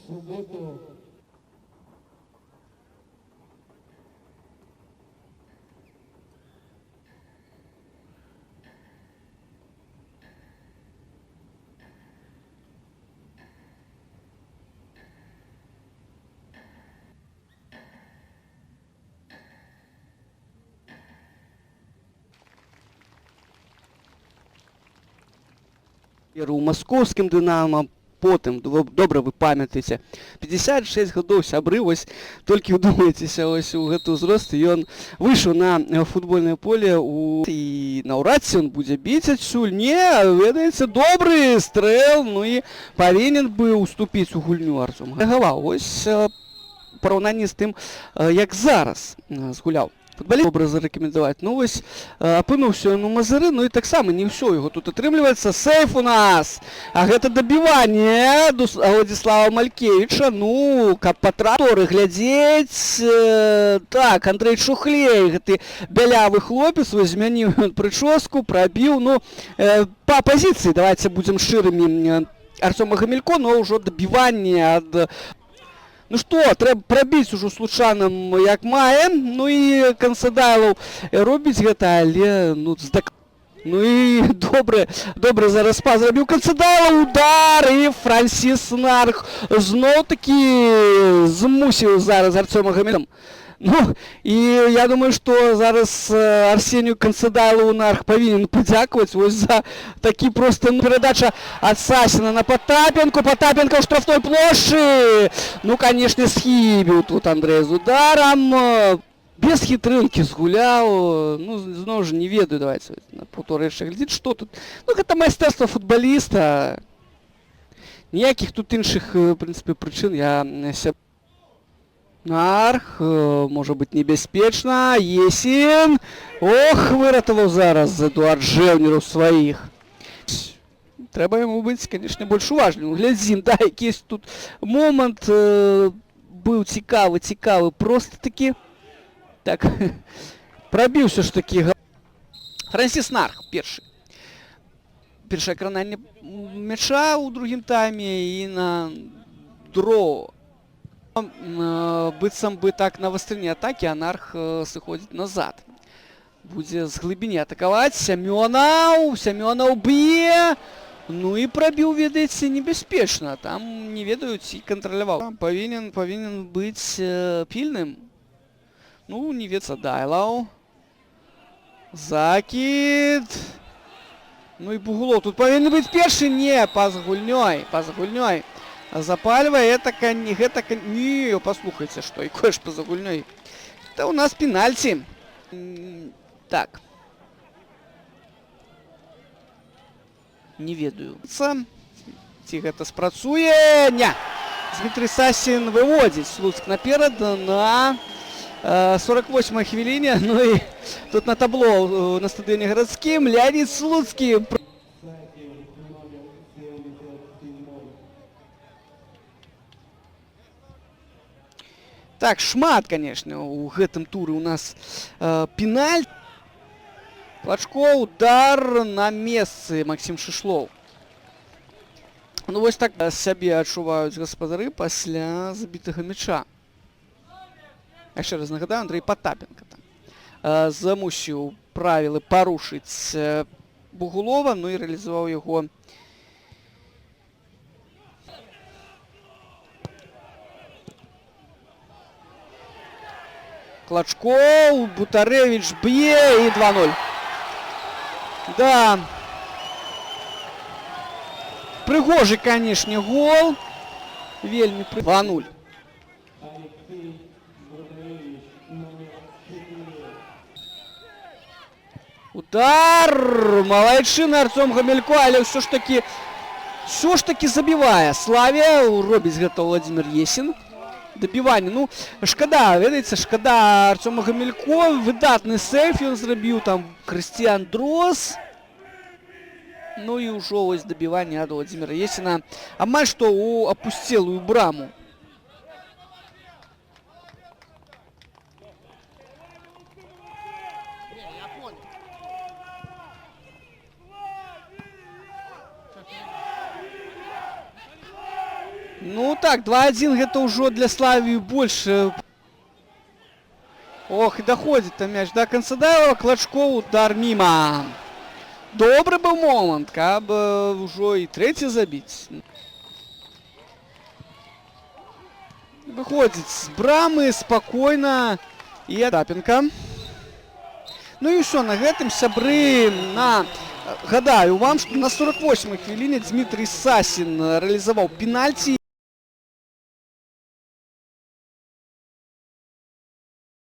У московскім «Динамо», потым, добра вы памятаеце, 56 гадоў сябры, вось толькі вдумайцеся вось у гэты ўзрост, і ён выйшаў на футбольнае поле і наўрад ці ён будзе біць адсюль. Не, ведаеце, добры стрэл, ну і павінен быў уступіць у гульню Артём. Вось параўнанне з тым, як зараз згуляў. Футболіст добра зарэкамендаваць. Ну вось апынуўся у Мазыры, ну і таксама не ўсё яго тут атрымліваецца. Сейф у нас! А гэта дабіванне Владзіслава Малькевіча. Ну, каб патрапторы глядзець. Так, Андрэй Чухлей, гэты бялявы хлопец, вось змяніў ён прычоску, прабіў. Ну, па пазіцыі, давайце будзем шчырымі, Артёма Гамелько, но ўжо дабіванне ад... Ну што, трэба прабіць ужо случайным, як мае. Ну і Кансадайлаў робіць гэта, але ну здак... Ну і добра зараз па зрабіў Кансадайлаў удар, і Франсіс Нарх зноў-такі змусіў зараз Артёма Гамелька. Ну, і я думаю, што зараз Арсенію Кансадайлаву Нарх павінен падзякаваць вось за такі проста перадача ад Сасіна на Потапенко. Потапенко ў штрафной плошчы. Ну, канешне, схібіў тут Андрэй з ударам. Без хітрынкі згуляў. Ну, зноў жа, не ведаю, давайце на паўторы яшчэ глядзіць, што тут. Ну, гэта майстэрства футбаліста. Ніякіх тут іншых, в прынцыпе, прычын я сябе. Нарх, можа быць небяспечна. Есін. Ох, выратаваў зараз Эдуард Жэўнераў сваіх. Трэба яму быць, канешне, больш уважлівым. Глядзім, да, якісь тут момант быў цікавы, проста такі. Так, прабіўся ж такі. Франсіс Нарх, першы. Першае крананне мяча ў другім тайме і на дро. Быццам бы так на вастрыні атакі, а Нарх сыходзіць назад. Будзе з глыбіні атакаваць. Сямёнаў б'е. Ну і прабіў, ведаеце, небяспечна. Там, не ведаю, ці кантраляваў. Павінен быць пільным. Ну, не ведаецца, Дайлаў. Закід. Ну і Бугулоў. Тут павінен быць першы. Не, па-за гульнёй. Запальвае, не, паслухайце, што, якое ж па-за гульнёй. Гэта ў нас пенальці. Так. Не ведаю. Ці гэта спрацуе? Не. Дмітрый Сасін выводзіць Слуцк наперад на 48-й хвіліне. Ну і тут на табло на стадыёне гарадскім Леонид Слуцкі. Так, шмат, конечно, у гэтым туры у нас пеналь. Клачко, удар на месцы, Максим Шишлоў. Ну, вось так сябе адчуваюць гаспадары пасля забітага мяча. Яшчэ раз нагадаю, Андрэй Потапенко там замусіў правілы парушыць Бугулова, ну і рэалізаваў яго. Клачко, Бутарэвіч б'е і 2-0. Да. Прыгожы, канешне, гол. Вельмі 2-0. Удар! Малайчына Артём Гамелько, але ўсё ж такі забівае. Славія, робіць гэта Владзімир Есін. Дабіванне. Ну, шкада, ведаеце, шкада Артёма Гамелько. Выдатны сейф ён зрабіў, там Крыстіян Дрос. Ну і ўжо вось дабіванне ад Владзіміра Есіна. Амаль што ў апусцелую браму. Ну так, 2-1 гэта ўжо для Славіі больш. Ох, і даходзіць там мяч да Канцадаева, Клачкоў, удар міма. Добры быў момант, каб ўжо і трэці забіць. Выходзіць з брамы спакойна і Атапенка. Ну і ўсё, на гэтым, сябры, гадаю вам, што на 48-й хвіліне Дмітрий Сасін рэалізаваў пенальці.